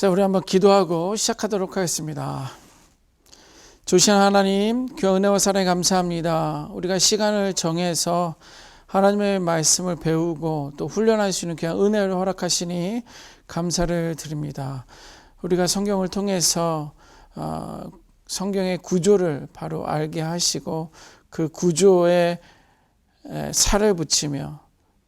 자, 우리 한번 기도하고 시작하도록 하겠습니다. 조신 하나님, 그 은혜와 사랑에 감사합니다. 우리가 시간을 정해서 하나님의 말씀을 배우고 또 훈련할 수 있는 귀한 은혜를 허락하시니 감사를 드립니다. 우리가 성경을 통해서 성경의 구조를 바로 알게 하시고 그 구조에 살을 붙이며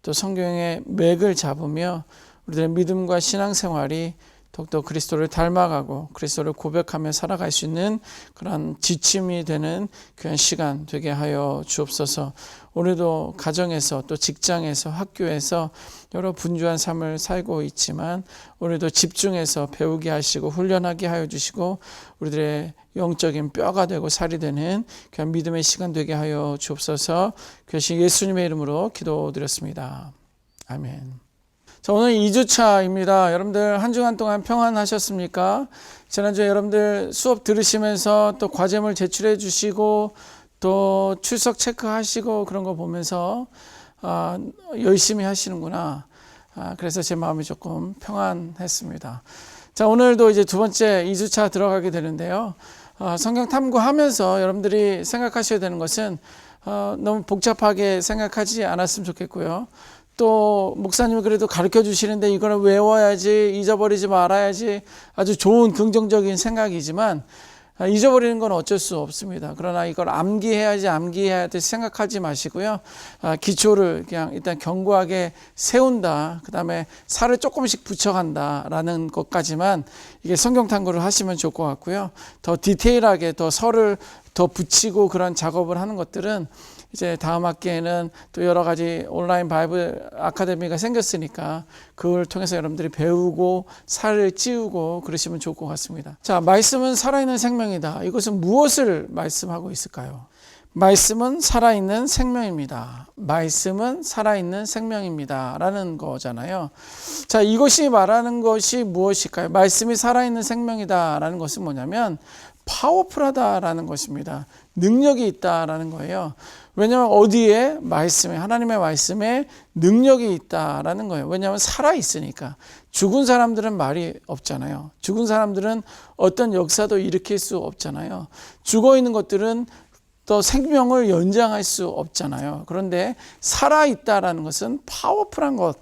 또 성경의 맥을 잡으며 우리들의 믿음과 신앙생활이 더욱더 그리스도를 닮아가고 그리스도를 고백하며 살아갈 수 있는 그런 지침이 되는 귀한 시간 되게 하여 주옵소서. 오늘도 가정에서 또 직장에서 학교에서 여러 분주한 삶을 살고 있지만 오늘도 집중해서 배우게 하시고 훈련하게 하여 주시고 우리들의 영적인 뼈가 되고 살이 되는 귀한 믿음의 시간 되게 하여 주옵소서. 그것이 예수님의 이름으로 기도드렸습니다. 아멘. 자, 오늘 2주차입니다. 여러분들 한 주간 동안 평안하셨습니까? 지난주에 여러분들 수업 들으시면서 또 과제물 제출해 주시고 또 출석 체크하시고 그런 거 보면서 열심히 하시는구나. 그래서 제 마음이 조금 평안했습니다. 자, 오늘도 이제 두 번째 2주차 들어가게 되는데요. 성경 탐구하면서 여러분들이 생각하셔야 되는 것은 너무 복잡하게 생각하지 않았으면 좋겠고요. 또 목사님이 그래도 가르쳐 주시는데 이거는 외워야지, 잊어버리지 말아야지, 아주 좋은 긍정적인 생각이지만 잊어버리는 건 어쩔 수 없습니다. 그러나 이걸 암기해야 돼 생각하지 마시고요. 기초를 그냥 일단 견고하게 세운다. 그 다음에 살을 조금씩 붙여간다라는 것까지만 이게 성경 탐구를 하시면 좋을 것 같고요. 더 디테일하게 더 설을 더 붙이고 그런 작업을 하는 것들은 이제 다음 학기에는 또 여러 가지 온라인 바이블 아카데미가 생겼으니까 그걸 통해서 여러분들이 배우고 살을 찌우고 그러시면 좋을 것 같습니다. 자, 말씀은 살아있는 생명이다. 이것은 무엇을 말씀하고 있을까요? 말씀은 살아있는 생명입니다. 말씀은 살아있는 생명입니다. 라는 거잖아요. 자, 이것이 말하는 것이 무엇일까요? 말씀이 살아있는 생명이다. 라는 것은 뭐냐면 파워풀하다라는 것입니다. 능력이 있다라는 거예요. 왜냐하면 어디에? 말씀에, 하나님의 말씀에 능력이 있다라는 거예요. 왜냐하면 살아있으니까. 죽은 사람들은 말이 없잖아요. 죽은 사람들은 어떤 역사도 일으킬 수 없잖아요. 죽어있는 것들은 또 생명을 연장할 수 없잖아요. 그런데 살아있다라는 것은 파워풀한 것,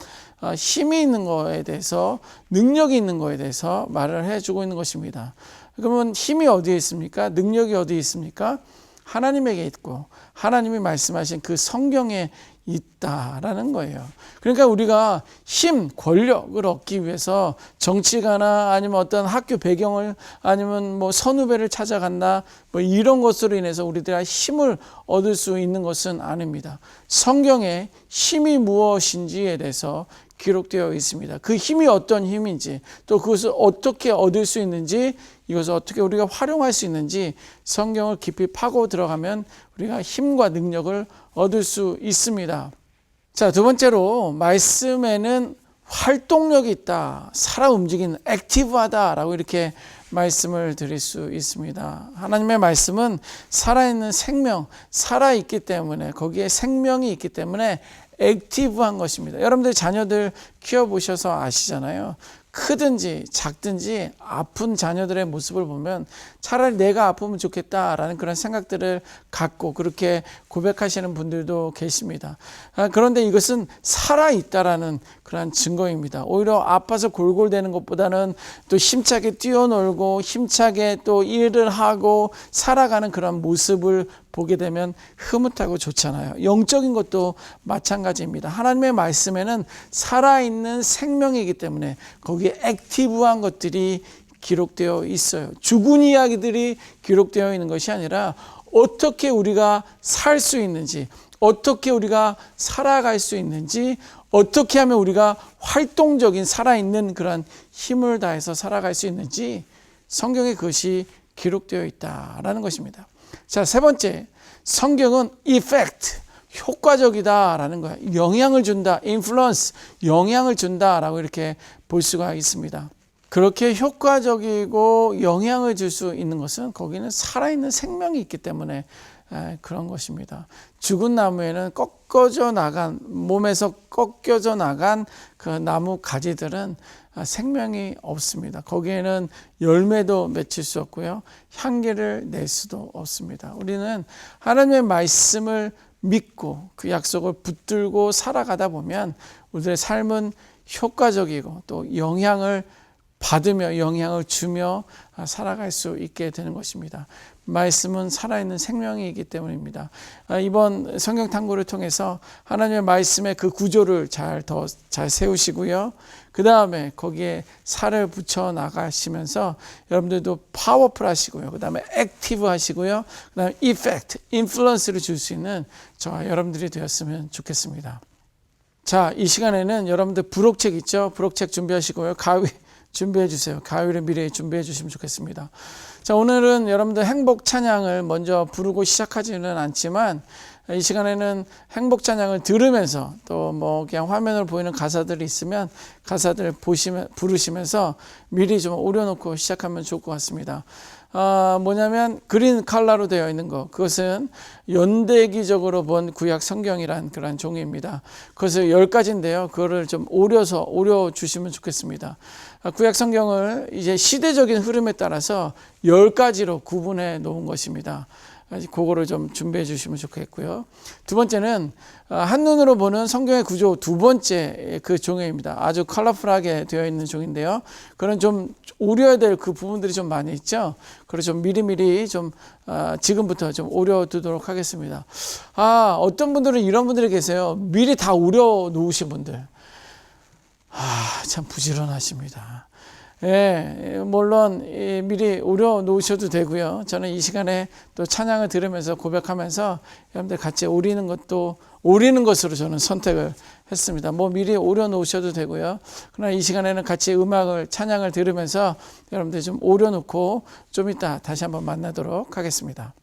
힘이 있는 거에 대해서, 능력이 있는 거에 대해서 말을 해주고 있는 것입니다. 그러면 힘이 어디에 있습니까? 능력이 어디에 있습니까? 하나님에게 있고 하나님이 말씀하신 그 성경에 있다라는 거예요. 그러니까 우리가 힘, 권력을 얻기 위해서 정치가나 아니면 어떤 학교 배경을 아니면 뭐 선후배를 찾아간다 뭐 이런 것으로 인해서 우리들의 힘을 얻을 수 있는 것은 아닙니다. 성경에 힘이 무엇인지에 대해서 기록되어 있습니다. 그 힘이 어떤 힘인지 또 그것을 어떻게 얻을 수 있는지 이것을 어떻게 우리가 활용할 수 있는지 성경을 깊이 파고 들어가면 우리가 힘과 능력을 얻을 수 있습니다. 자, 두 번째로 말씀에는 활동력이 있다. 살아 움직이는 액티브하다라고 이렇게 말씀을 드릴 수 있습니다. 하나님의 말씀은 살아있는 생명, 살아있기 때문에 거기에 생명이 있기 때문에 액티브한 것입니다. 여러분들 자녀들 키워보셔서 아시잖아요. 크든지 작든지 아픈 자녀들의 모습을 보면 차라리 내가 아프면 좋겠다라는 그런 생각들을 갖고 그렇게 고백하시는 분들도 계십니다. 그런데 이것은 살아있다라는 그런 증거입니다. 오히려 아파서 골골대는 것보다는 또 힘차게 뛰어놀고 힘차게 또 일을 하고 살아가는 그런 모습을 보게 되면 흐뭇하고 좋잖아요. 영적인 것도 마찬가지입니다. 하나님의 말씀에는 살아있는 생명이기 때문에 거기에 액티브한 것들이 기록되어 있어요. 죽은 이야기들이 기록되어 있는 것이 아니라 어떻게 우리가 살 수 있는지, 어떻게 우리가 살아갈 수 있는지, 어떻게 하면 우리가 활동적인 살아있는 그런 힘을 다해서 살아갈 수 있는지 성경에 그것이 기록되어 있다라는 것입니다. 자, 세 번째, 성경은 effect, 효과적이다라는 거예요. 영향을 준다, influence, 영향을 준다라고 이렇게 볼 수가 있습니다. 그렇게 효과적이고 영향을 줄 수 있는 것은 거기는 살아있는 생명이 있기 때문에 그런 것입니다. 죽은 나무에는 몸에서 꺾여져 나간 그 나무 가지들은 생명이 없습니다. 거기에는 열매도 맺힐 수 없고요. 향기를 낼 수도 없습니다. 우리는 하나님의 말씀을 믿고 그 약속을 붙들고 살아가다 보면 우리의 삶은 효과적이고 또 영향을 받으며 영향을 주며 살아갈 수 있게 되는 것입니다. 말씀은 살아있는 생명이기 때문입니다. 이번 성경 탐구를 통해서 하나님의 말씀의 그 구조를 잘 세우시고요. 그 다음에 거기에 살을 붙여 나가시면서 여러분들도 파워풀 하시고요. 그 다음에 액티브 하시고요. 그 다음에 이펙트, 인플루언스를 줄 수 있는 저와 여러분들이 되었으면 좋겠습니다. 자, 이 시간에는 여러분들 부록책 있죠? 부록책 준비하시고요. 가위 준비해 주세요. 가위를 미리 준비해 주시면 좋겠습니다. 자, 오늘은 여러분들 행복 찬양을 먼저 부르고 시작하지는 않지만 이 시간에는 행복 찬양을 들으면서 또 뭐 그냥 화면으로 보이는 가사들이 있으면 가사들을 부르시면서 미리 좀 오려놓고 시작하면 좋을 것 같습니다. 뭐냐면 그린 칼라로 되어 있는 것, 그것은 연대기적으로 본 구약 성경이란 그런 종이입니다. 그것을 10가지인데요. 그거를 좀 오려 주시면 좋겠습니다. 구약 성경을 이제 시대적인 흐름에 따라서 10가지로 구분해 놓은 것입니다. 그거를 좀 준비해 주시면 좋겠고요. 두 번째는 한눈으로 보는 성경의 구조 두 번째 그 종이입니다. 아주 컬러풀하게 되어 있는 종인데요. 그런 좀 오려야 될 그 부분들이 좀 많이 있죠. 그래서 좀 미리미리 좀 지금부터 좀 오려두도록 하겠습니다. 어떤 분들은 이런 분들이 계세요. 미리 다 오려 놓으신 분들. 참 부지런하십니다. 예, 물론 미리 오려 놓으셔도 되고요. 저는 이 시간에 또 찬양을 들으면서 고백하면서 여러분들 같이 오리는 것으로 저는 선택을 했습니다. 뭐 미리 오려 놓으셔도 되고요. 그러나 이 시간에는 같이 찬양을 들으면서 여러분들 좀 오려 놓고 좀 이따 다시 한번 만나도록 하겠습니다.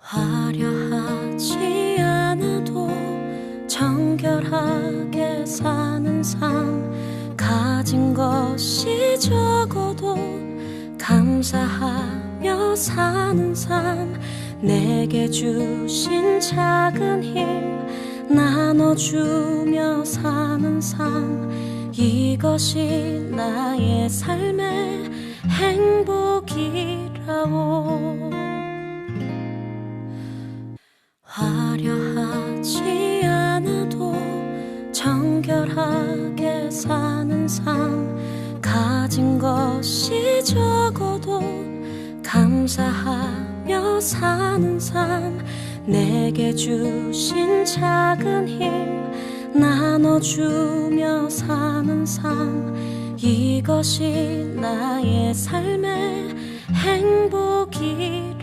화려하지 않아도 정결하게 사는 삶, 가진 것이 적어도 감사하며 사는 삶, 내게 주신 작은 힘 나눠주며 사는 삶, 이것이 나의 삶의 행복이라오. 화려하지 않아도 정결하게 사는 삶, 가진 것이 적어도 감사하며 사는 삶, 내게 주신 작은 힘 나눠주며 사는 삶, 이것이 나의 삶의 행복이라오.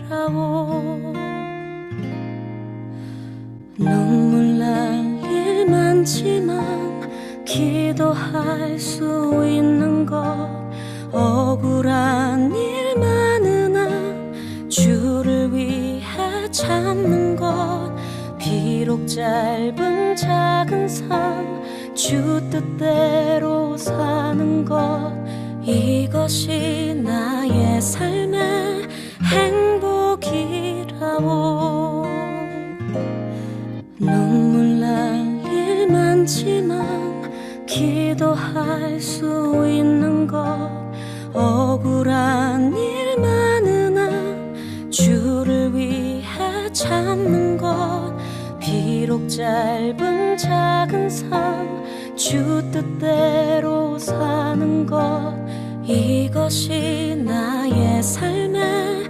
눈물 날 일 많지만 기도할 수 있는 것, 억울한 일 많으나 주를 위해 참는 것, 비록 짧은 작은 삶 주 뜻대로 사는 것, 이것이 나의 삶의 행복이라오. 눈물 날 일 많지만 기도할 수 있는 것, 억울한 일 많으나 주를 위해 참는 것, 비록 짧은 작은 삶 주 뜻대로 사는 것, 이것이 나의 삶의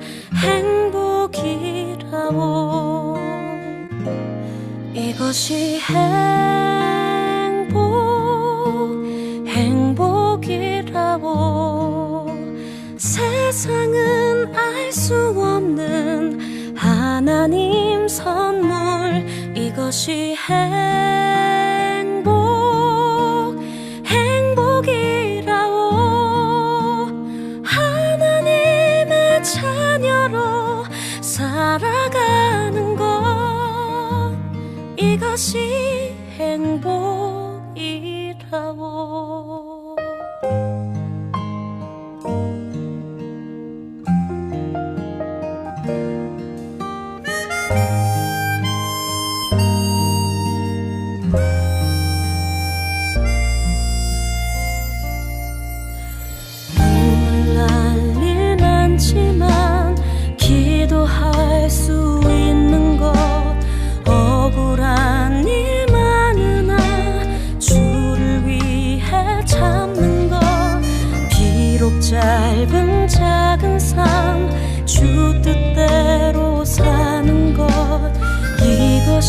행복이라오. 이것이 행복이라고. 세상은 알 수 없는 하나님 선물, 이것이 행복이라고. 하나님의 자녀로 살아가는 것, 이것이 행복.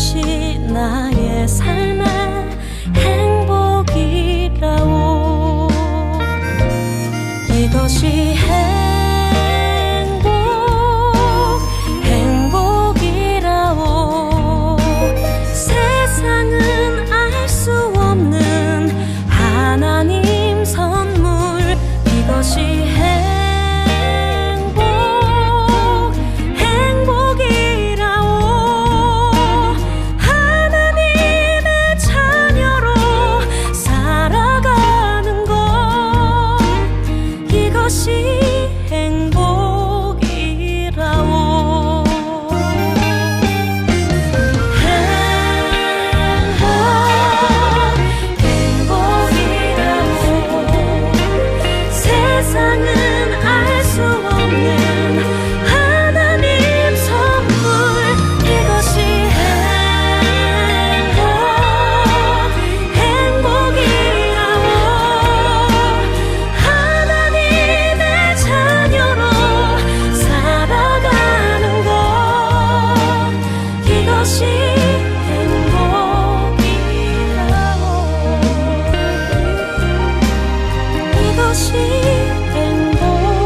이것이 나의 삶의 행복이라오. 이것이 행복이라오. 세상은 알 수 없는 하나님 선물. 이것이 행복이라오. 하나님의 자녀로 살아가는 것. 이것이 행복이라오. 행복이라오. 세상은 알 수 없는 하나님 선물. 이것이 행복이라오. 하나님의 자녀로 살아가는 것. 이것이 행복이라오. 이것이 행복이라오.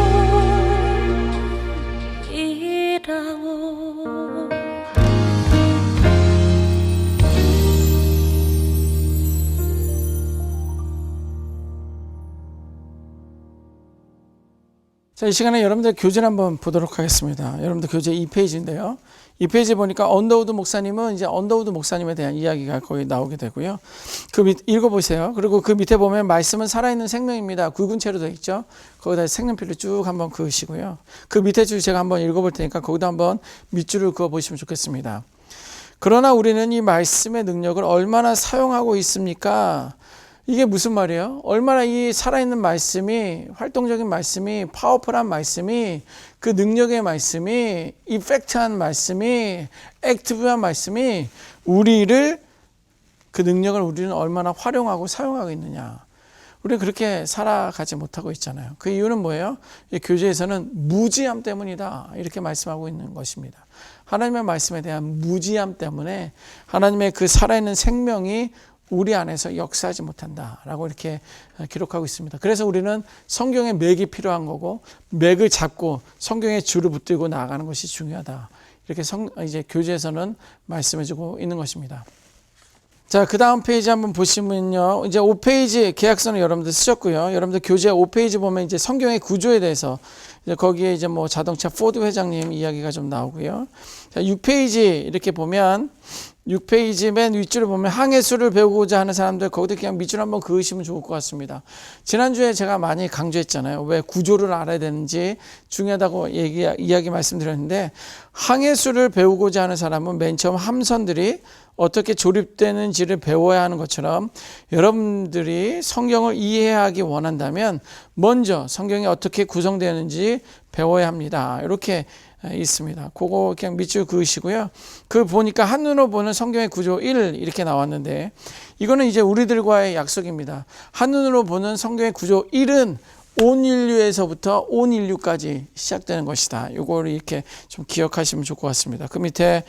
자, 이 시간에 여러분들 교재를 한번 보도록 하겠습니다. 여러분들 교재 2페이지인데요. 2페이지 보니까 언더우드 목사님은 이제 언더우드 목사님에 대한 이야기가 거의 나오게 되고요. 그 밑 읽어보세요. 그리고 그 밑에 보면 말씀은 살아있는 생명입니다. 굵은 채로 되어 있죠. 거기다 색연필로 쭉 한번 그으시고요. 그 밑에 줄 제가 한번 읽어볼 테니까 거기다 한번 밑줄을 그어 보시면 좋겠습니다. 그러나 우리는 이 말씀의 능력을 얼마나 사용하고 있습니까? 이게 무슨 말이에요? 얼마나 이 살아있는 말씀이, 활동적인 말씀이, 파워풀한 말씀이, 그 능력의 말씀이, 이펙트한 말씀이, 액티브한 말씀이 우리를, 그 능력을 우리는 얼마나 활용하고 사용하고 있느냐. 우리는 그렇게 살아가지 못하고 있잖아요. 그 이유는 뭐예요? 이 교재에서는 무지함 때문이다, 이렇게 말씀하고 있는 것입니다. 하나님의 말씀에 대한 무지함 때문에 하나님의 그 살아있는 생명이 우리 안에서 역사하지 못한다라고 이렇게 기록하고 있습니다. 그래서 우리는 성경의 맥이 필요한 거고, 맥을 잡고 성경의 줄을 붙들고 나아가는 것이 중요하다. 이렇게 이제 교재에서는 말씀해주고 있는 것입니다. 자, 그 다음 페이지 한번 보시면요. 이제 5페이지 계약서는 여러분들 쓰셨고요. 여러분들 교재 5페이지 보면 이제 성경의 구조에 대해서 이제 거기에 이제 뭐 자동차 포드 회장님 이야기가 좀 나오고요. 자, 6페이지 이렇게 보면 6페이지 맨 윗줄을 보면 항해술을 배우고자 하는 사람들, 거기도 그냥 밑줄 한번 그으시면 좋을 것 같습니다. 지난주에 제가 많이 강조했잖아요. 왜 구조를 알아야 되는지 중요하다고 이야기 말씀드렸는데, 항해술을 배우고자 하는 사람은 맨 처음 함선들이 어떻게 조립되는지를 배워야 하는 것처럼, 여러분들이 성경을 이해하기 원한다면 먼저 성경이 어떻게 구성되는지 배워야 합니다. 이렇게 있습니다. 그거 그냥 밑줄 그으시고요. 그 보니까 한눈으로 보는 성경의 구조 1 이렇게 나왔는데, 이거는 이제 우리들과의 약속입니다. 한눈으로 보는 성경의 구조 1은 온 인류에서부터 온 인류까지 시작되는 것이다. 이거를 이렇게 좀 기억하시면 좋을 것 같습니다. 그 밑에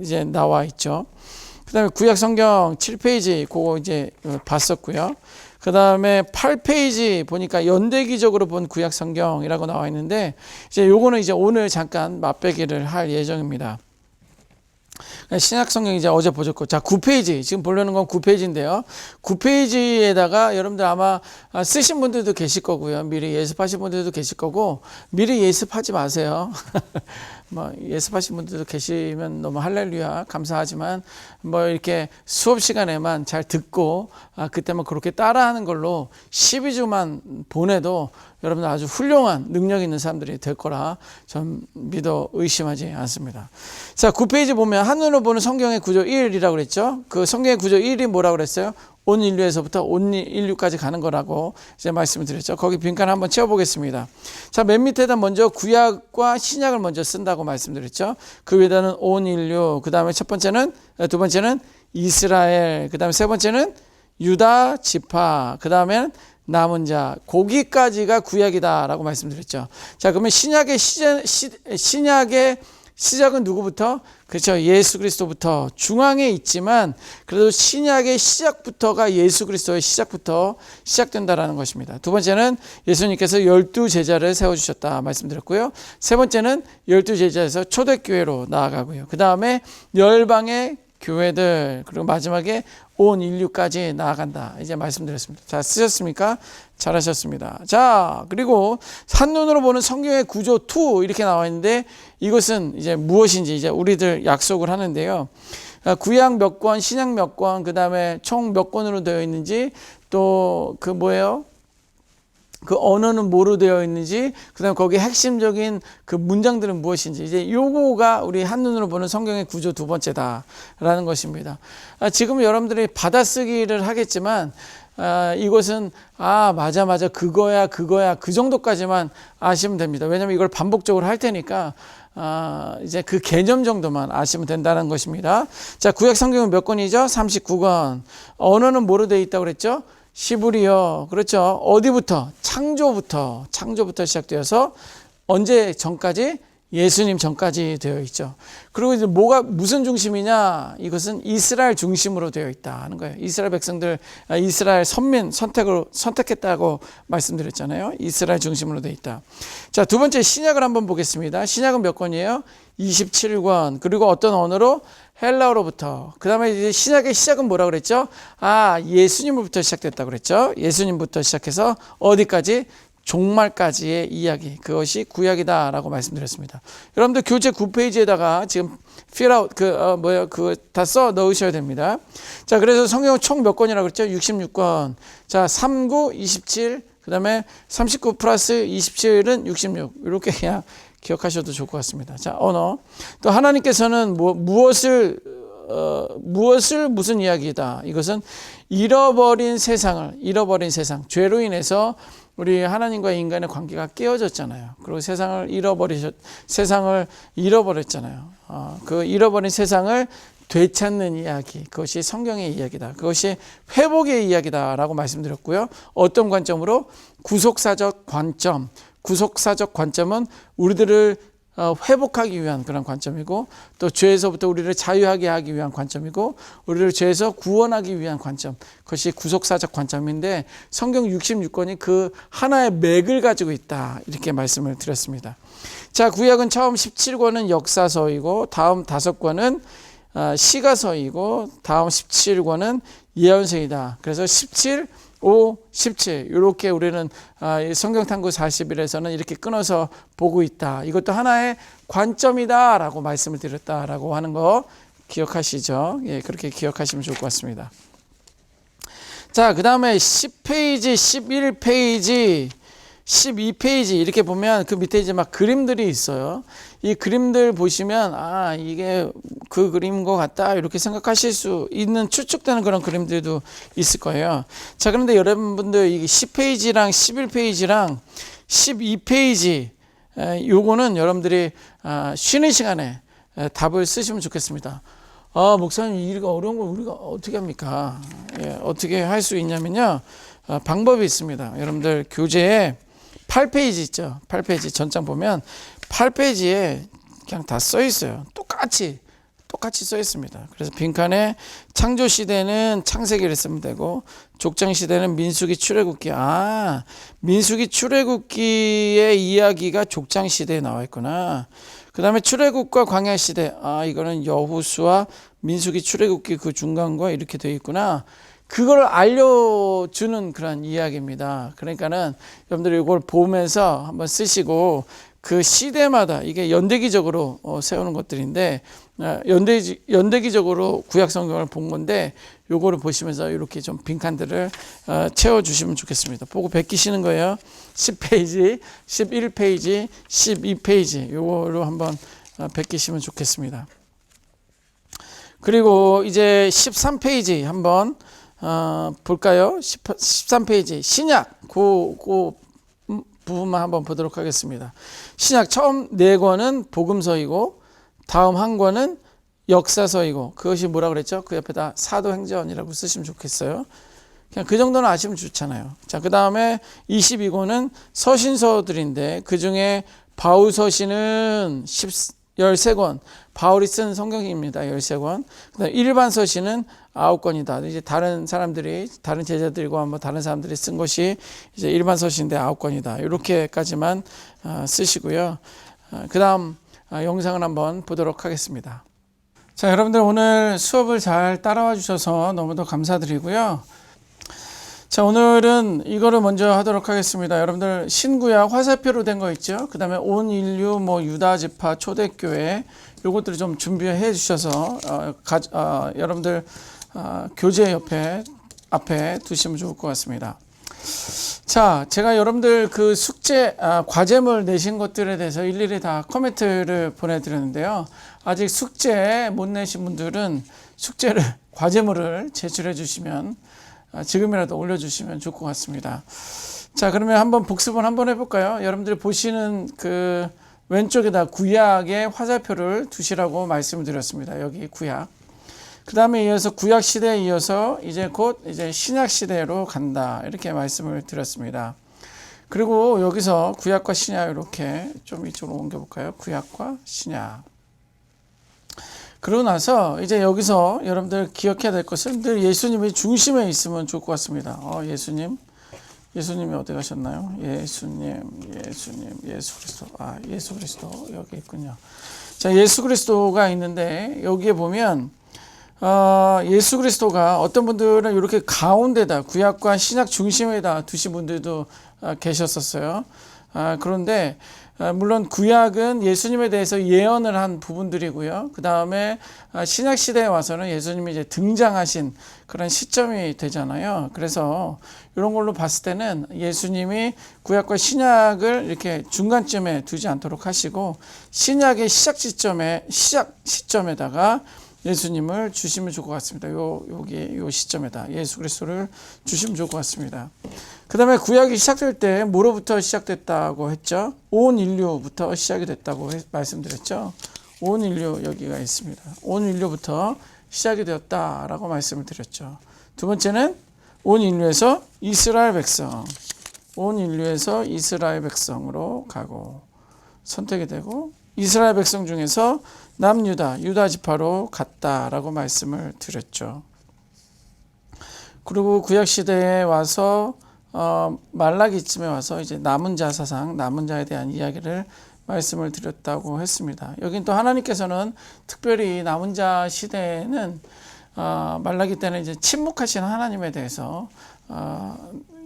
이제 나와 있죠. 그 다음에 구약 성경 7페이지 그거 이제 봤었고요. 그 다음에 8페이지 보니까 연대기적으로 본 구약 성경이라고 나와 있는데, 이제 요거는 이제 오늘 잠깐 맛배기를 할 예정입니다. 신약 성경 이제 어제 보셨고, 자 9페이지 지금 보려는 건 9페이지인데요. 9페이지에다가 여러분들 아마 쓰신 분들도 계실 거고요. 미리 예습하신 분들도 계실 거고, 미리 예습하지 마세요. 뭐 예습하신 분들도 계시면 너무 할렐루야 감사하지만, 뭐 이렇게 수업 시간에만 잘 듣고 그때만 그렇게 따라하는 걸로 12주만 보내도 여러분들 아주 훌륭한 능력 있는 사람들이 될 거라 전 믿어 의심하지 않습니다. 자, 9페이지 보면 한눈으로 보는 성경의 구조 1이라고 그랬죠. 그 성경의 구조 1이 뭐라고 그랬어요? 온 인류에서부터 온 인류까지 가는 거라고 이제 말씀을 드렸죠. 거기 빈칸 한번 채워보겠습니다. 자, 맨 밑에다 먼저 구약과 신약을 먼저 쓴다고 말씀드렸죠. 그 위에다는 온 인류, 그 다음에 두 번째는 이스라엘, 그 다음에 세 번째는 유다 지파, 그 다음에는 남은 자, 거기까지가 구약이다라고 말씀드렸죠. 자, 그러면 신약의 시작은 누구부터? 그렇죠. 예수 그리스도부터 중앙에 있지만 그래도 신약의 시작부터가 예수 그리스도의 시작부터 시작된다라는 것입니다. 두 번째는 예수님께서 12제자를 세워주셨다 말씀드렸고요. 세 번째는 12제자에서 초대교회로 나아가고요. 그 다음에 열방의 교회들, 그리고 마지막에 온 인류까지 나아간다. 이제 말씀드렸습니다. 자, 쓰셨습니까? 잘하셨습니다. 자, 그리고 한눈으로 보는 성경의 구조 2 이렇게 나와 있는데 이것은 이제 무엇인지 이제 우리들 약속을 하는데요. 구약 몇 권, 신약 몇 권, 그 다음에 총 몇 권으로 되어 있는지, 또 그 뭐예요? 그 언어는 뭐로 되어 있는지, 그 다음에 거기에 핵심적인 그 문장들은 무엇인지, 이제 요거가 우리 한눈으로 보는 성경의 구조 두 번째다라는 것입니다. 지금 여러분들이 받아쓰기를 하겠지만, 이것은 맞아 그거야 그 정도까지만 아시면 됩니다. 왜냐하면 이걸 반복적으로 할 테니까 이제 그 개념 정도만 아시면 된다는 것입니다. 자, 구약 성경은 몇 권이죠? 39권. 언어는 뭐로 되어 있다고 그랬죠? 히브리어. 그렇죠. 어디부터? 창조부터 시작되어서 언제 전까지? 예수님 전까지 되어 있죠. 그리고 이제 무슨 중심이냐? 이것은 이스라엘 중심으로 되어 있다 하는 거예요. 이스라엘 백성들, 이스라엘 선택했다고 말씀드렸잖아요. 이스라엘 중심으로 되어 있다. 자, 두 번째 신약을 한번 보겠습니다. 신약은 몇 권이에요? 27권. 그리고 어떤 언어로? 헬라어로부터. 그 다음에 이제 신약의 시작은 뭐라 그랬죠? 예수님으로부터 시작됐다고 그랬죠. 예수님부터 시작해서 어디까지? 종말까지의 이야기, 그것이 구약이다라고 말씀드렸습니다. 여러분들 교재 9페이지에다가 지금 fill out 그거 다 써 넣으셔야 됩니다. 자, 그래서 성경은 총 몇 권이라고 그랬죠? 66권. 자, 39, 27, 그 다음에 39 플러스 27은 66. 이렇게 그냥 기억하셔도 좋을 것 같습니다. 자, 언어. 또 하나님께서는 무엇을 무슨 이야기다? 이것은 잃어버린 세상, 죄로 인해서 우리 하나님과 인간의 관계가 깨어졌잖아요. 그리고 세상을 잃어버렸잖아요. 그 잃어버린 세상을 되찾는 이야기, 그것이 성경의 이야기다. 그것이 회복의 이야기다라고 말씀드렸고요. 어떤 관점으로? 구속사적 관점은 우리들을 회복하기 위한 그런 관점이고, 또 죄에서부터 우리를 자유하게 하기 위한 관점이고, 우리를 죄에서 구원하기 위한 관점, 그것이 구속사적 관점인데 성경 66권이 그 하나의 맥을 가지고 있다, 이렇게 말씀을 드렸습니다. 자, 구약은 처음 17권은 역사서이고, 다음 5권은 시가서이고, 다음 17권은 예언서이다. 그래서 17, 5, 17 이렇게 우리는 성경탐구 40일에서는 이렇게 끊어서 보고 있다. 이것도 하나의 관점이다라고 말씀을 드렸다라고 하는 거 기억하시죠? 예, 그렇게 기억하시면 좋을 것 같습니다. 자, 그 다음에 10페이지, 11페이지, 12페이지 이렇게 보면 그 밑에 이제 막 그림들이 있어요. 이 그림들 보시면 이게 그 그림인 것 같다 이렇게 생각하실 수 있는, 추측되는 그런 그림들도 있을 거예요. 자, 그런데 여러분들 이 10페이지랑 11페이지랑 12페이지 요거는 여러분들이 쉬는 시간에 답을 쓰시면 좋겠습니다. 목사님, 이거 어려운 걸 우리가 어떻게 합니까? 예, 어떻게 할 수 있냐면요, 방법이 있습니다. 여러분들 교재에 8페이지 있죠. 8페이지 전장 보면 8페이지에 그냥 다 써 있어요. 똑같이 써 있습니다. 그래서 빈칸에 창조 시대는 창세기를 쓰면 되고, 족장 시대는 민수기 출애굽기. 민수기 출애굽기의 이야기가 족장 시대에 나와 있구나. 그 다음에 출애굽과 광야 시대. 이거는 여호수아 민수기 출애굽기 그 중간과 이렇게 되어 있구나. 그걸 알려주는 그런 이야기입니다. 그러니까는 여러분들이 이걸 보면서 한번 쓰시고, 그 시대마다 이게 연대기적으로 세우는 것들인데, 연대기적으로 구약 성경을 본 건데, 요거를 보시면서 이렇게 좀 빈칸들을 채워주시면 좋겠습니다. 보고 베끼시는 거예요. 10페이지, 11페이지, 12페이지 요거로 한번 베끼시면 좋겠습니다. 그리고 이제 13페이지 한번 볼까요? 13페이지 신약 그 부분만 한번 보도록 하겠습니다. 신약 처음 4권은 복음서이고, 다음 한 권은 역사서이고, 그것이 뭐라 그랬죠? 그 옆에다 사도행전이라고 쓰시면 좋겠어요. 그냥 그 정도는 아시면 좋잖아요. 자, 그 다음에 22권은 서신서들인데, 그 중에 바울 서신은 13권, 바울이 쓴 성경입니다. 13권. 그다음 일반 서신은 9권이다. 이제 다른 사람들이, 다른 제자들과 뭐 다른 사람들이 쓴 것이 이제 일반 서신인데 9권이다. 이렇게까지만 쓰시고요. 그다음 영상을 한번 보도록 하겠습니다. 자, 여러분들 오늘 수업을 잘 따라와 주셔서 너무도 감사드리고요. 자, 오늘은 이거를 먼저 하도록 하겠습니다. 여러분들 신구약 화살표로 된 거 있죠? 그 다음에 온 인류, 뭐 유다 지파, 초대교회 요것들을 좀 준비해 주셔서 여러분들 교재 옆에 앞에 두시면 좋을 것 같습니다. 자, 제가 여러분들 그 숙제 과제물 내신 것들에 대해서 일일이 다 코멘트를 보내드렸는데요. 아직 숙제 못 내신 분들은 숙제를 과제물을 제출해 주시면 지금이라도 올려주시면 좋을 것 같습니다. 자, 그러면 한번 복습을 한번 해볼까요? 여러분들이 보시는 그 왼쪽에다 구약의 화살표를 두시라고 말씀을 드렸습니다. 여기 구약. 그 다음에 이어서 구약 시대에 이어서 이제 곧 이제 신약 시대로 간다. 이렇게 말씀을 드렸습니다. 그리고 여기서 구약과 신약 이렇게 좀 이쪽으로 옮겨볼까요? 구약과 신약. 그러고 나서 이제 여기서 여러분들 기억해야 될 것은 늘 예수님이 중심에 있으면 좋을 것 같습니다. 예수님이 어디 가셨나요? 예수 그리스도. 예수 그리스도 여기 있군요. 자, 예수 그리스도가 있는데 여기에 보면 예수 그리스도가 어떤 분들은 이렇게 가운데다 구약과 신약 중심에다 두신 분들도 계셨었어요. 그런데 물론 구약은 예수님에 대해서 예언을 한 부분들이고요. 그 다음에 신약 시대에 와서는 예수님이 이제 등장하신 그런 시점이 되잖아요. 그래서 이런 걸로 봤을 때는 예수님이 구약과 신약을 이렇게 중간쯤에 두지 않도록 하시고 신약의 시작 시점에다가 예수님을 주시면 좋을 것 같습니다. 여기 요 시점에다 예수 그리스도를 주시면 좋을 것 같습니다. 그 다음에 구약이 시작될 때 뭐로부터 시작됐다고 했죠? 온 인류부터 시작이 됐다고 말씀드렸죠? 온 인류 여기가 있습니다. 온 인류부터 시작이 되었다라고 말씀을 드렸죠. 두 번째는 온 인류에서 이스라엘 백성, 온 인류에서 이스라엘 백성으로 가고 선택이 되고 이스라엘 백성 중에서 남유다, 유다 지파로 갔다라고 말씀을 드렸죠. 그리고 구약 시대에 와서 말라기쯤에 와서 이제 남은 자 사상, 남은 자에 대한 이야기를 말씀을 드렸다고 했습니다. 여긴 또 하나님께서는 특별히 남은 자 시대에는 말라기 때는 이제 침묵하신 하나님에 대해서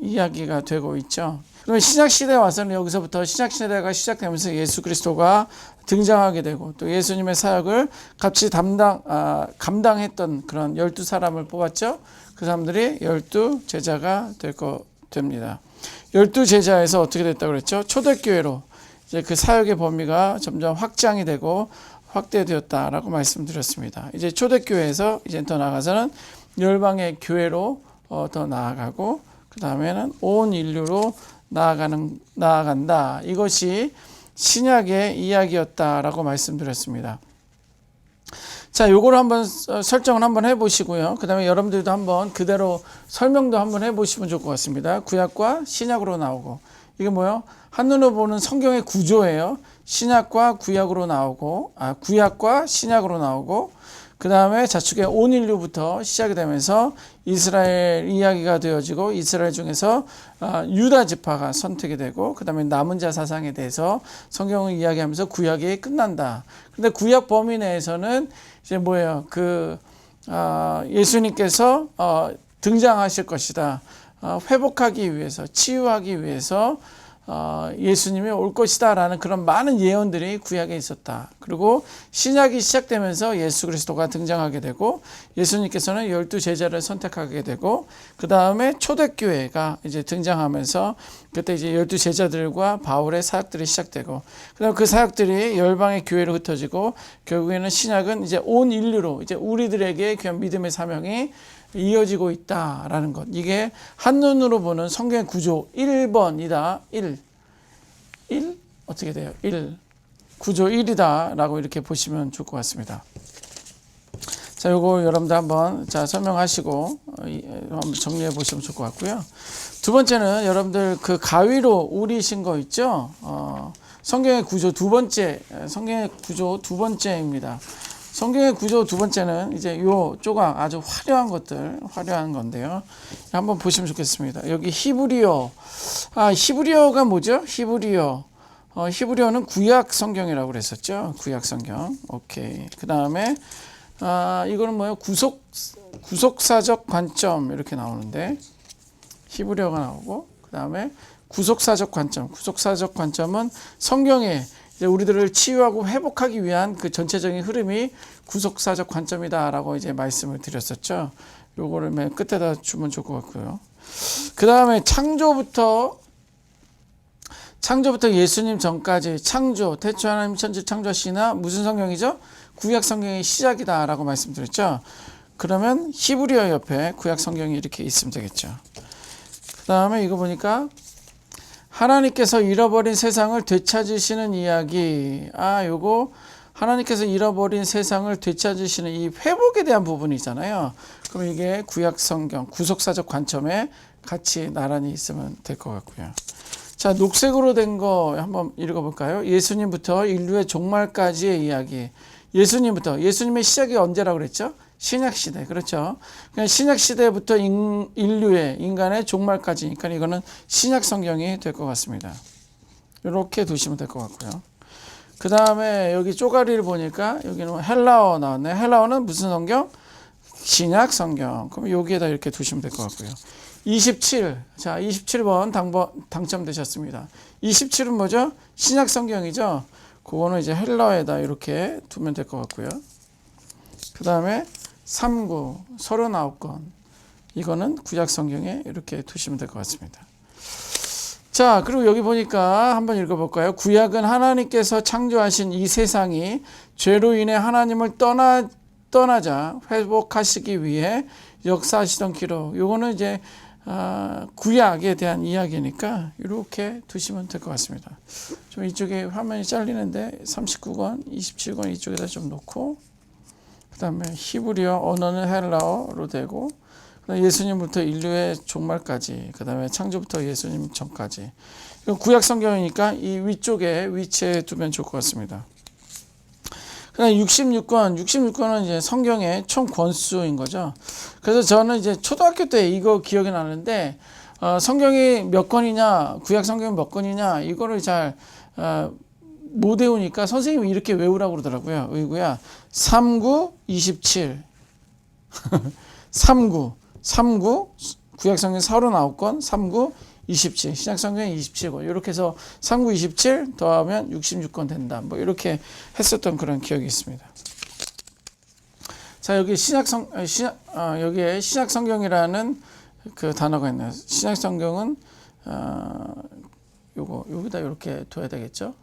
이야기가 되고 있죠. 그러면 신약 시대에 와서는 여기서부터 신약 시대가 시작되면서 예수 그리스도가 등장하게 되고 또 예수님의 사역을 같이 감당했던 그런 12사람을 뽑았죠. 그 사람들이 12 제자가 됩니다. 12 제자에서 어떻게 됐다고 그랬죠? 초대교회로 이제 그 사역의 범위가 점점 확장이 되고 확대되었다라고 말씀드렸습니다. 이제 초대교회에서 이제 더 나아가서는 열방의 교회로 더 나아가고 그 다음에는 온 인류로 나아간다. 이것이 신약의 이야기였다라고 말씀드렸습니다. 자, 요거를 한번 설정을 한번 해보시고요. 그 다음에 여러분들도 한번 그대로 설명도 한번 해보시면 좋을 것 같습니다. 구약과 신약으로 나오고 이게 뭐예요? 한눈으로 보는 성경의 구조예요. 신약과 구약으로 나오고 구약과 신약으로 나오고 그 다음에 좌측에 온 인류부터 시작이 되면서 이스라엘 이야기가 되어지고 이스라엘 중에서 유다 지파가 선택이 되고 그 다음에 남은 자 사상에 대해서 성경을 이야기하면서 구약이 끝난다. 근데 구약 범위 내에서는 이제 뭐예요? 예수님께서 등장하실 것이다. 회복하기 위해서, 치유하기 위해서 예수님이 올 것이다 라는 그런 많은 예언들이 구약에 있었다. 그리고 신약이 시작되면서 예수 그리스도가 등장하게 되고 예수님께서는 12 제자를 선택하게 되고 그 다음에 초대교회가 이제 등장하면서 그때 이제 12 제자들과 바울의 사역들이 시작되고 그 다음에 그 사역들이 열방의 교회로 흩어지고 결국에는 신약은 이제 온 인류로 이제 우리들에게 그냥 믿음의 사명이 이어지고 있다라는 것. 이게 한눈으로 보는 성경의 구조 1번이다. 1 어떻게 돼요? 1 구조 1이다 라고 이렇게 보시면 좋을 것 같습니다. 자, 요거 여러분들 한번 설명하시고 한번 정리해 보시면 좋을 것 같고요. 두 번째는 여러분들 그 가위로 우리신 거 있죠? 성경의 구조 두 번째입니다. 성경의 구조 두 번째는 이제 요 조각 아주 화려한 건데요. 한번 보시면 좋겠습니다. 여기 히브리어. 히브리어가 뭐죠? 히브리어는 구약 성경이라고 그랬었죠. 구약 성경. 오케이. 그다음에 이거는 뭐예요? 구속사적 관점 이렇게 나오는데 히브리어가 나오고 그다음에 구속사적 관점은 성경에 이제 우리들을 치유하고 회복하기 위한 그 전체적인 흐름이 구속사적 관점이다라고 이제 말씀을 드렸었죠. 요거를 맨 끝에다 주면 좋을 것 같고요. 그 다음에 창조부터 예수님 전까지 태초 하나님 천지 창조하시나 무슨 성경이죠? 구약 성경의 시작이다라고 말씀드렸죠. 그러면 히브리어 옆에 구약 성경이 이렇게 있으면 되겠죠. 그 다음에 이거 보니까 하나님께서 잃어버린 세상을 되찾으시는 이야기. 요거 하나님께서 잃어버린 세상을 되찾으시는 이 회복에 대한 부분이잖아요. 그럼 이게 구약 성경 구속사적 관점에 같이 나란히 있으면 될 것 같고요. 자, 녹색으로 된 거 한번 읽어볼까요? 예수님부터 인류의 종말까지의 이야기. 예수님의 시작이 언제라고 그랬죠? 신약시대. 그렇죠. 그냥 신약시대부터 인간의 종말까지니까 이거는 신약 성경이 될 것 같습니다. 이렇게 두시면 될 것 같고요. 그 다음에 여기 쪼가리를 보니까 여기는 헬라어 나왔네. 헬라어는 무슨 성경? 신약 성경. 그럼 여기에다 이렇게 두시면 될 것 같고요. 27. 자, 27번 당첨되셨습니다. 27은 뭐죠? 신약 성경이죠. 그거는 이제 헬라어에다 이렇게 두면 될 것 같고요. 그 다음에 39, 39건. 이거는 구약 성경에 이렇게 두시면 될 것 같습니다. 자, 그리고 여기 보니까 한번 읽어볼까요? 구약은 하나님께서 창조하신 이 세상이 죄로 인해 하나님을 떠나자 회복하시기 위해 역사하시던 기록. 요거는 이제 구약에 대한 이야기니까 이렇게 두시면 될 것 같습니다. 좀 이쪽에 화면이 잘리는데 39권, 27권 이쪽에다 좀 놓고 그 다음에 히브리어 언어는 헬라어로 되고 그다음에 예수님부터 인류의 종말까지 그 다음에 창조부터 예수님 전까지 이건 구약 성경이니까 이 위쪽에 위치해 두면 좋을 것 같습니다. 그다음 66권은 이제 성경의 총 권수인 거죠. 그래서 저는 이제 초등학교 때 이거 기억이 나는데 성경이 몇 권이냐, 구약 성경이 몇 권이냐 이거를 잘 못 외우니까 선생님이 이렇게 외우라고 그러더라고요. 의구야 39, 27 39 구약 성경 39권 39, 27 신약 성경 27권 이렇게 해서 39, 27 더하면 66권 된다. 뭐 이렇게 했었던 그런 기억이 있습니다. 자, 여기 여기에 신약 성경이라는 그 단어가 있네요. 신약 성경은 여기다 이렇게 둬야 되겠죠.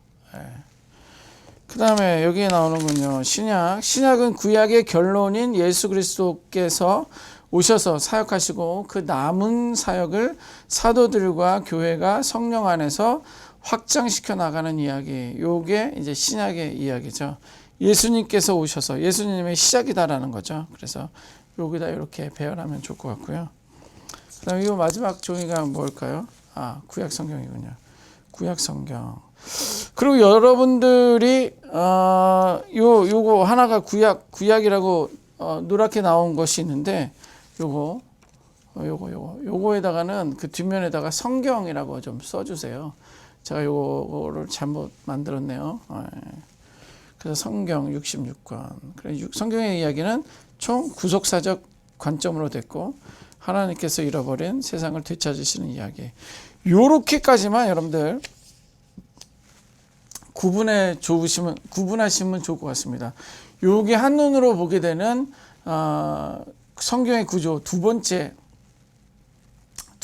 그 다음에 여기에 나오는군요. 신약은 구약의 결론인 예수 그리스도께서 오셔서 사역하시고 그 남은 사역을 사도들과 교회가 성령 안에서 확장시켜 나가는 이야기. 요게 이제 신약의 이야기죠. 예수님께서 오셔서 예수님의 시작이다라는 거죠. 그래서 여기다 이렇게 배열하면 좋을 것 같고요. 그 다음에 이 마지막 종이가 뭘까요? 구약 성경이군요. 구약 성경. 그리고 여러분들이 요거 하나가 구약이라고 노랗게 나온 것이 있는데 요거에다가는 그 뒷면에다가 성경이라고 좀 써주세요. 제가 요거를 잘못 만들었네요. 그래서 성경 66권. 그래서 성경의 이야기는 총 구속사적 관점으로 됐고 하나님께서 잃어버린 세상을 되찾으시는 이야기. 요렇게까지만 여러분들 구분하시면 좋을 것 같습니다. 요게 한눈으로 보게 되는 성경의 구조 두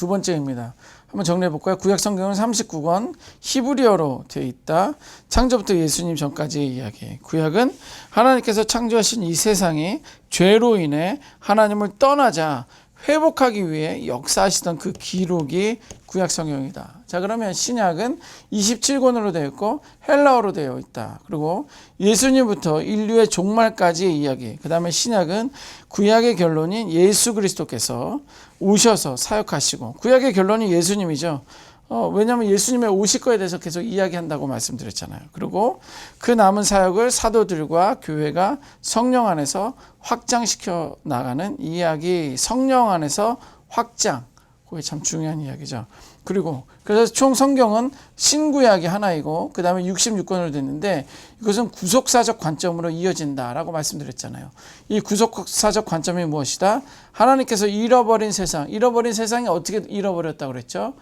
번째입니다. 한번 정리해 볼까요? 구약 성경은 39권 히브리어로 되어 있다. 창조부터 예수님 전까지의 이야기. 구약은 하나님께서 창조하신 이 세상이 죄로 인해 하나님을 떠나자 회복하기 위해 역사하시던 그 기록이 구약 성경이다. 자, 그러면 신약은 27권으로 되어 있고 헬라어로 되어 있다. 그리고 예수님부터 인류의 종말까지의 이야기. 그 다음에 신약은 구약의 결론인 예수 그리스도께서 오셔서 사역하시고 구약의 결론이 예수님이죠. 왜냐하면 예수님의 오실 거에 대해서 계속 이야기한다고 말씀드렸잖아요. 그리고 그 남은 사역을 사도들과 교회가 성령 안에서 확장시켜 나가는 이야기, 성령 안에서 확장, 그게 참 중요한 이야기죠. 그리고 그래서 총 성경은 신구약이 하나이고 그 다음에 66권으로 됐는데 이것은 구속사적 관점으로 이어진다라고 말씀드렸잖아요. 이 구속사적 관점이 무엇이다? 하나님께서 잃어버린 세상이 어떻게 잃어버렸다고 그랬죠?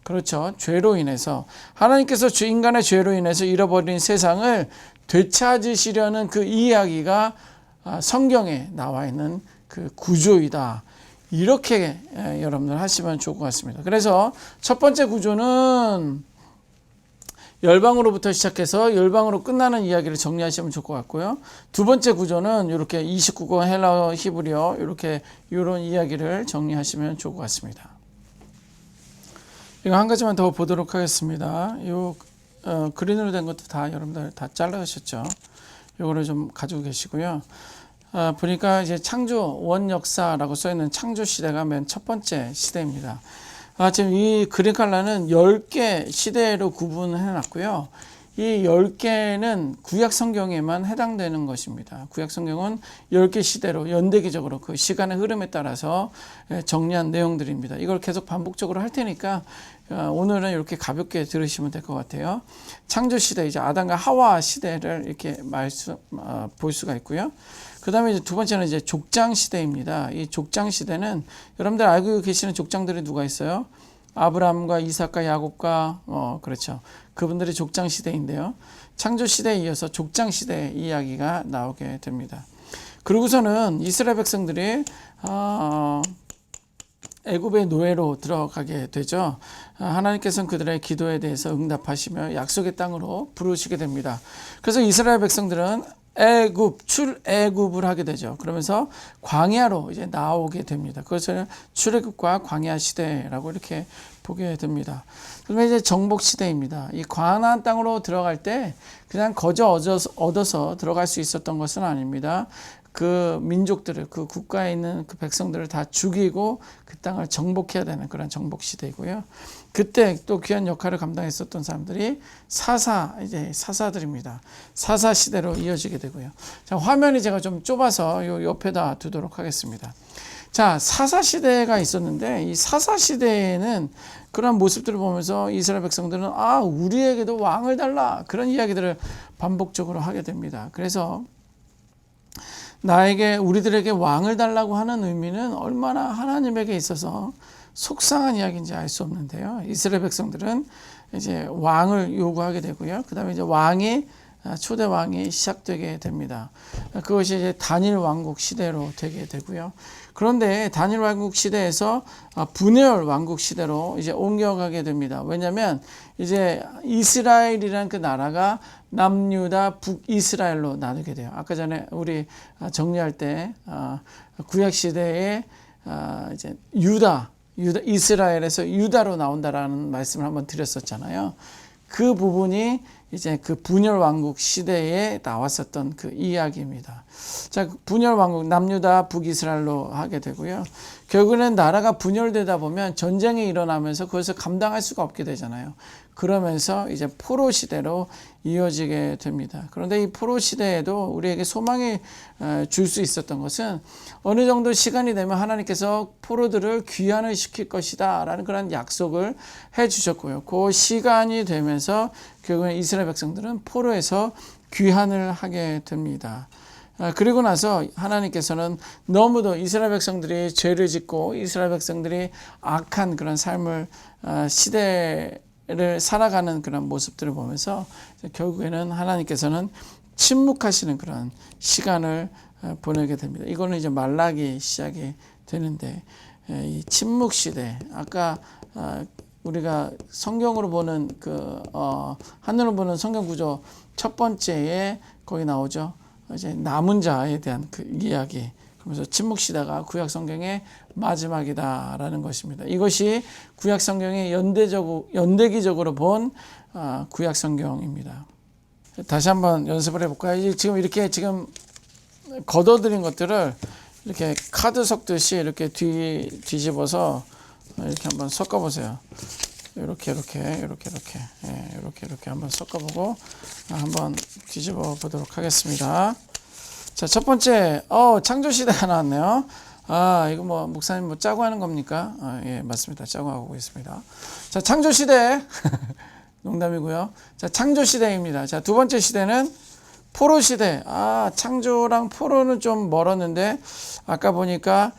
그렇죠. 죄로 인해서 하나님께서 인간의 죄로 인해서 잃어버린 세상을 되찾으시려는 그 이야기가 성경에 나와 있는 그 구조이다. 이렇게 여러분들 하시면 좋을 것 같습니다. 그래서 첫 번째 구조는 열방으로부터 시작해서 열방으로 끝나는 이야기를 정리하시면 좋을 것 같고요. 두 번째 구조는 이렇게 29권 헬라어 히브리어 이런 이야기를 정리하시면 좋을 것 같습니다. 이거 한 가지만 더 보도록 하겠습니다. 그린으로 된 것도 다 여러분들 다 잘라주셨죠. 이거를 좀 가지고 계시고요. 보니까 이제 창조 원역사라고 써있는 창조 시대가 맨 첫 번째 시대입니다. 지금 이 그린 컬러는 10개 시대로 구분해 놨고요. 이 10개는 구약 성경에만 해당되는 것입니다. 구약 성경은 10개 시대로 연대기적으로 그 시간의 흐름에 따라서 정리한 내용들입니다. 이걸 계속 반복적으로 할 테니까 오늘은 이렇게 가볍게 들으시면 될 것 같아요. 창조 시대, 이제 아담과 하와 시대를 이렇게 볼 수가 있고요. 그 다음에 이제 두 번째는 이제 족장 시대입니다. 이 족장 시대는 여러분들 알고 계시는 족장들이 누가 있어요? 아브라함과 이삭과 야곱과 그렇죠. 그분들이 족장 시대인데요. 창조 시대에 이어서 족장 시대 이야기가 나오게 됩니다. 그러고서는 이스라엘 백성들이 애굽의 노예로 들어가게 되죠. 하나님께서는 그들의 기도에 대해서 응답하시며 약속의 땅으로 부르시게 됩니다. 그래서 이스라엘 백성들은 출애굽을 하게 되죠. 그러면서 광야로 이제 나오게 됩니다. 그것을 출애굽과 광야 시대라고 이렇게 보게 됩니다. 그러면 이제 정복 시대입니다. 이 가나안 땅으로 들어갈 때 그냥 거저 얻어서 들어갈 수 있었던 것은 아닙니다. 그 민족들을, 그 국가에 있는 그 백성들을 다 죽이고 그 땅을 정복해야 되는 그런 정복 시대이고요. 그때 또 귀한 역할을 감당했었던 사람들이 사사들입니다. 사사 시대로 이어지게 되고요. 자, 화면이 제가 좀 좁아서 요 옆에다 두도록 하겠습니다. 자, 사사 시대가 있었는데 이 사사 시대에는 그런 모습들을 보면서 이스라엘 백성들은 우리에게도 왕을 달라, 그런 이야기들을 반복적으로 하게 됩니다. 그래서 우리들에게 왕을 달라고 하는 의미는 얼마나 하나님에게 있어서 속상한 이야기인지 알 수 없는데요. 이스라엘 백성들은 이제 왕을 요구하게 되고요. 그 다음에 이제 초대 왕이 시작되게 됩니다. 그것이 이제 단일 왕국 시대로 되게 되고요. 그런데 단일 왕국 시대에서 분열 왕국 시대로 이제 옮겨가게 됩니다. 왜냐하면 이제 이스라엘이라는 그 나라가 남유다 북이스라엘로 나누게 돼요. 아까 전에 우리 정리할 때 구약 시대에 이제 이스라엘에서 유다로 나온다라는 말씀을 한번 드렸었잖아요. 그 부분이 이제 그 분열 왕국 시대에 나왔었던 그 이야기입니다. 자, 분열 왕국 남유다 북이스라엘로 하게 되고요. 결국에는 나라가 분열되다 보면 전쟁이 일어나면서 그것을 감당할 수가 없게 되잖아요. 그러면서 이제 포로 시대로 이어지게 됩니다. 그런데 이 포로 시대에도 우리에게 소망이 줄 수 있었던 것은 어느 정도 시간이 되면 하나님께서 포로들을 귀환을 시킬 것이다 라는 그런 약속을 해 주셨고요. 그 시간이 되면서 결국엔 이스라엘 백성들은 포로에서 귀환을 하게 됩니다. 그리고 나서 하나님께서는 너무도 이스라엘 백성들이 죄를 짓고 이스라엘 백성들이 악한 그런 삶을 시대를 살아가는 그런 모습들을 보면서 결국에는 하나님께서는 침묵하시는 그런 시간을 보내게 됩니다. 이거는 이제 말라기 시작이 되는데 이 침묵 시대, 아까 우리가 성경으로 보는 하늘로 보는 성경 구조 첫 번째에 거기 나오죠. 이제 남은 자에 대한 그 이야기. 그러면서 침묵 시대가 구약 성경의 마지막이다라는 것입니다. 이것이 구약 성경의 연대기적으로 본 구약 성경입니다. 다시 한번 연습을 해볼까요? 지금 이렇게 걷어들인 것들을 이렇게 카드 섞듯이 이렇게 뒤집어서 이렇게 한번 섞어보세요. 이렇게 한번 섞어보고 한번 뒤집어 보도록 하겠습니다. 자, 첫 번째, 창조시대가 나왔네요. 이거 뭐, 목사님 뭐 짜고 하는 겁니까? 예, 맞습니다. 짜고 하고 있습니다. 자, 창조시대. 농담이고요. 자, 창조시대입니다. 자, 두 번째 시대는 포로시대. 창조랑 포로는 좀 멀었는데, 아까 보니까,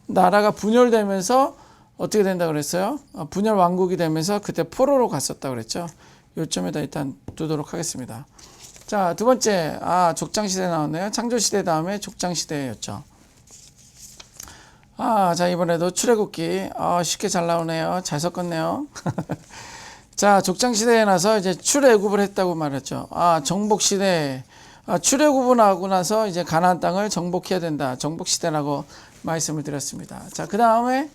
나라가 분열되면서 어떻게 된다 그랬어요? 분열 왕국이 되면서 그때 포로로 갔었다 그랬죠. 요점에다 일단 두도록 하겠습니다. 자, 두 번째, 족장시대 나왔네요. 창조시대 다음에 족장시대였죠. 자, 이번에도 출애굽기. 쉽게 잘 나오네요. 잘 섞었네요. 자, 족장시대에 나서 이제 출애굽을 했다고 말했죠. 정복시대. 출애굽을 하고 나서 이제 가나안 땅을 정복해야 된다. 정복시대라고 말씀을 드렸습니다. 자, 그 다음에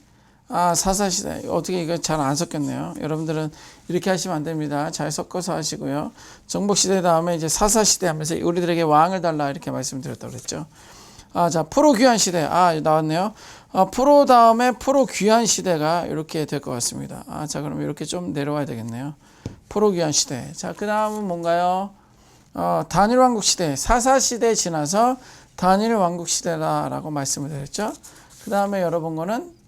사사시대. 어떻게 이거 잘 안 섞였네요. 여러분들은 이렇게 하시면 안 됩니다. 잘 섞어서 하시고요. 정복시대 다음에 이제 사사시대 하면서 우리들에게 왕을 달라 이렇게 말씀드렸다고 그랬죠. 자, 포로귀환시대. 나왔네요. 포로 다음에 포로귀환시대가 이렇게 될 것 같습니다. 자, 그럼 이렇게 좀 내려와야 되겠네요. 포로귀환시대. 자, 그 다음은 뭔가요? 단일왕국시대. 사사시대 지나서 단일왕국시대라고 말씀을 드렸죠. 그 다음에 열어본 거는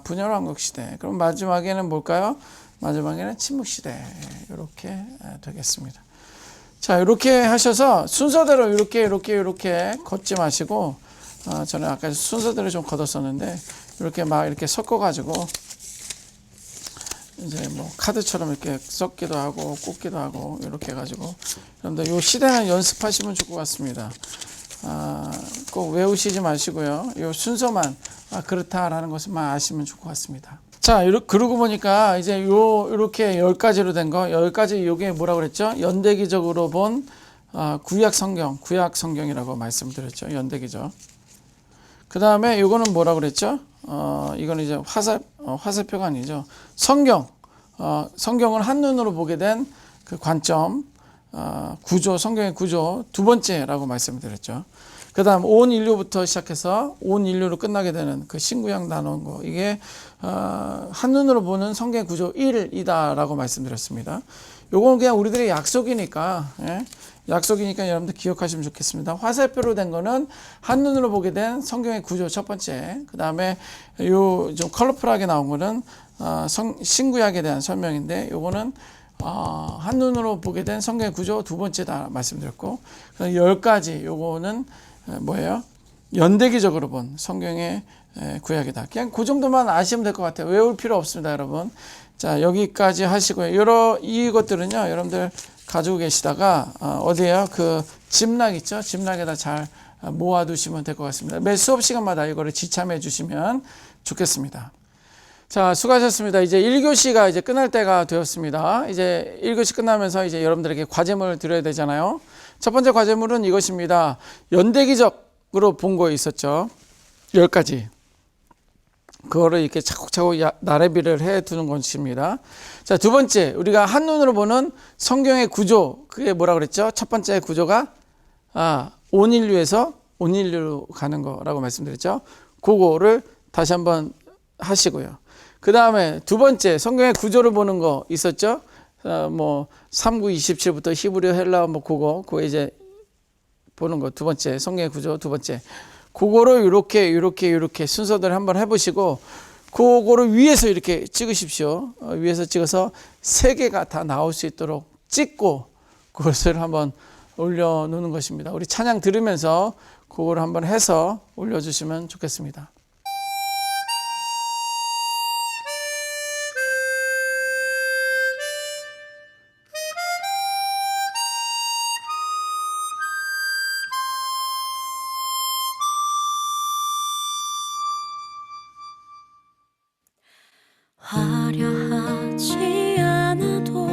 분열왕국시대. 그럼 마지막에는 뭘까요? 마지막에는 침묵시대. 이렇게 되겠습니다. 자, 이렇게 하셔서 순서대로 이렇게 걷지 마시고, 저는 아까 순서대로 좀 걷었었는데, 이렇게 막 이렇게 섞어가지고, 이제 뭐 카드처럼 이렇게 섞기도 하고, 꽂기도 하고, 이렇게 해가지고, 여러분들 요 시대는 연습하시면 좋을 것 같습니다. 꼭 외우시지 마시고요. 요 순서만, 그렇다라는 것만 아시면 좋을 것 같습니다. 자, 그러고 보니까 이제 요렇게 10가지로 된 거, 10가지 요게 뭐라고 그랬죠? 연대기적으로 본 구약 성경이라고 말씀드렸죠. 연대기적. 그 다음에 요거는 뭐라고 그랬죠? 이거는 이제 화살표가 아니죠. 성경을 한눈으로 보게 된 그 관점, 구조, 성경의 구조 두 번째라고 말씀드렸죠. 그 다음 온 인류부터 시작해서 온 인류로 끝나게 되는 그 신구약 나눈 거, 이게 한눈으로 보는 성경 구조 1이다라고 말씀드렸습니다. 요건 그냥 우리들의 약속이니까, 약속이니까 여러분들 기억하시면 좋겠습니다. 화살표로 된 거는 한눈으로 보게 된 성경의 구조 첫 번째, 그 다음에 요 좀 컬러풀하게 나온 거는 신구약에 대한 설명인데, 요거는 한눈으로 보게 된 성경의 구조 두 번째다 말씀드렸고, 10가지 요거는 뭐예요? 연대기적으로 본 성경의 구약이다. 그냥 그 정도만 아시면 될 것 같아요. 외울 필요 없습니다, 여러분. 자, 여기까지 하시고요. 이것들은요, 여러분들 가지고 계시다가 어디에요? 그 집락 있죠? 집락에다 잘 모아두시면 될 것 같습니다. 매 수업 시간마다 이거를 지참해 주시면 좋겠습니다. 자, 수고하셨습니다. 이제 1교시가 이제 끝날 때가 되었습니다. 이제 1교시 끝나면서 이제 여러분들에게 과제물을 드려야 되잖아요. 첫 번째 과제물은 이것입니다. 연대기적으로 본 거 있었죠. 10가지. 그거를 이렇게 차곡차곡 나래비를 해 두는 것입니다. 자, 두 번째, 우리가 한눈으로 보는 성경의 구조. 그게 뭐라 그랬죠? 첫 번째 구조가, 온 인류에서 온 인류로 가는 거라고 말씀드렸죠. 그거를 다시 한번 하시고요. 그 다음에 두 번째, 성경의 구조를 보는 거 있었죠? 3927부터 히브리어 헬라어 그거 이제 보는 거 두 번째, 성경의 구조 두 번째. 그거를 이렇게 순서대로 한번 해보시고, 그거를 위에서 이렇게 찍으십시오. 위에서 찍어서 3개가 다 나올 수 있도록 찍고, 그것을 한번 올려놓는 것입니다. 우리 찬양 들으면서 그거를 한번 해서 올려주시면 좋겠습니다. 화려하지 않아도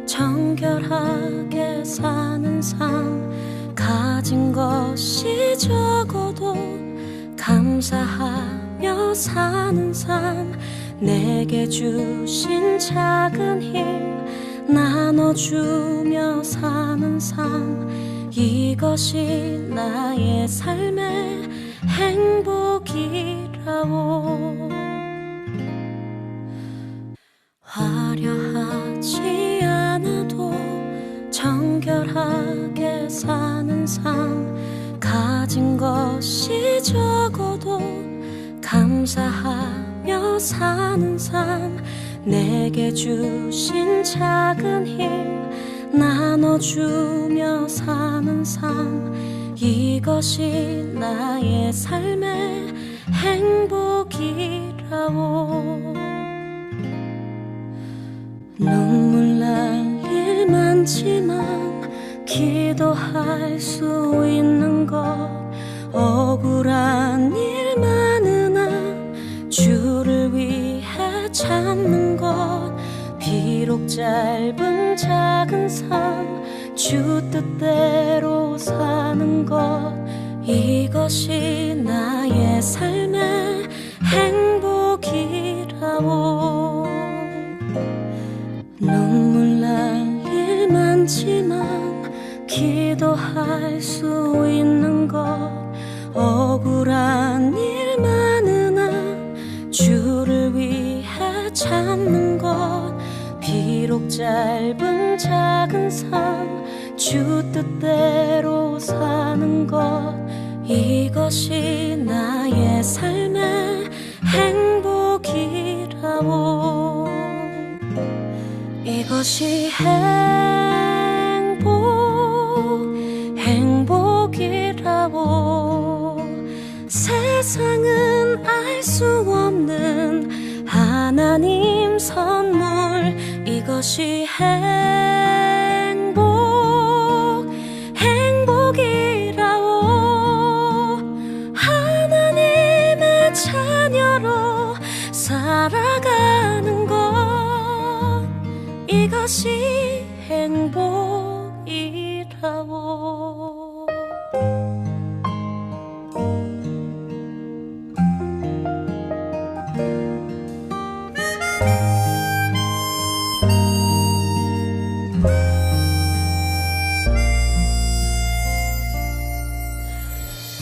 정결하게 사는 삶, 가진 것이 적어도 감사하며 사는 삶, 내게 주신 작은 힘 나눠주며 사는 삶, 이것이 나의 삶의 행복이라오. 청결하게 사는 삶 가진 것이 적어도 감사하며 사는 삶 내게 주신 작은 힘 나눠주며 사는 삶 이것이 나의 삶의 행복이라오 눈물 날 일 많지만 기도할 수 있는 것 억울한 일 많으나 주를 위해 참는 것 비록 짧은 작은 삶 주 뜻대로 사는 것 이것이 나의 삶의 행복이라오 눈물 날 일 많지만 기도할 수 있는 것 억울한 일 많으나 주를 위해 참는 것 비록 짧은 작은 삶 주 뜻대로 사는 것 이것이 나의 삶의 행복이라오 이것이 행복이라오 세상은 알 수 없는 하나님 선물 이것이 행복이라오 하나님의 자녀로 살아가는 것 이것이 행복이라오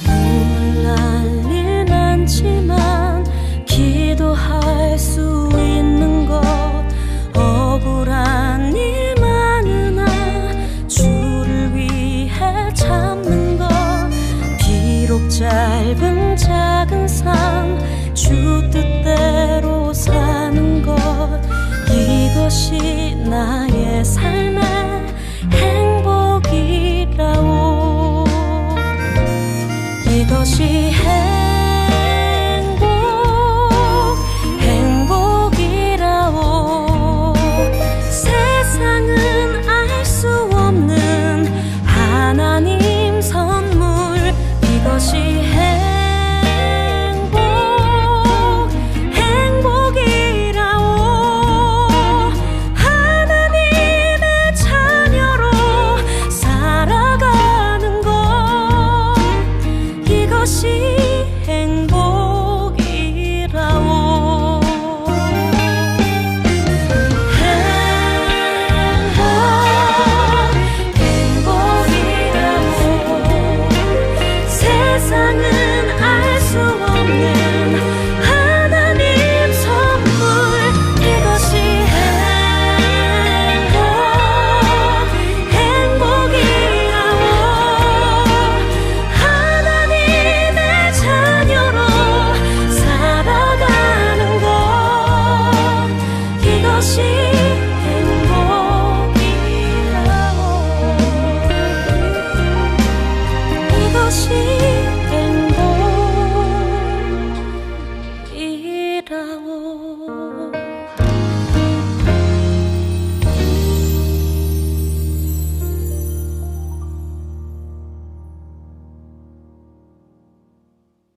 눈물 날 일 많지만 기도할 수 있는 것 억울한 일 많으나 주를 위해 참는 것 비록 짧은 작은 삶 주 뜻대로 사는 것 이것이 나의 삶의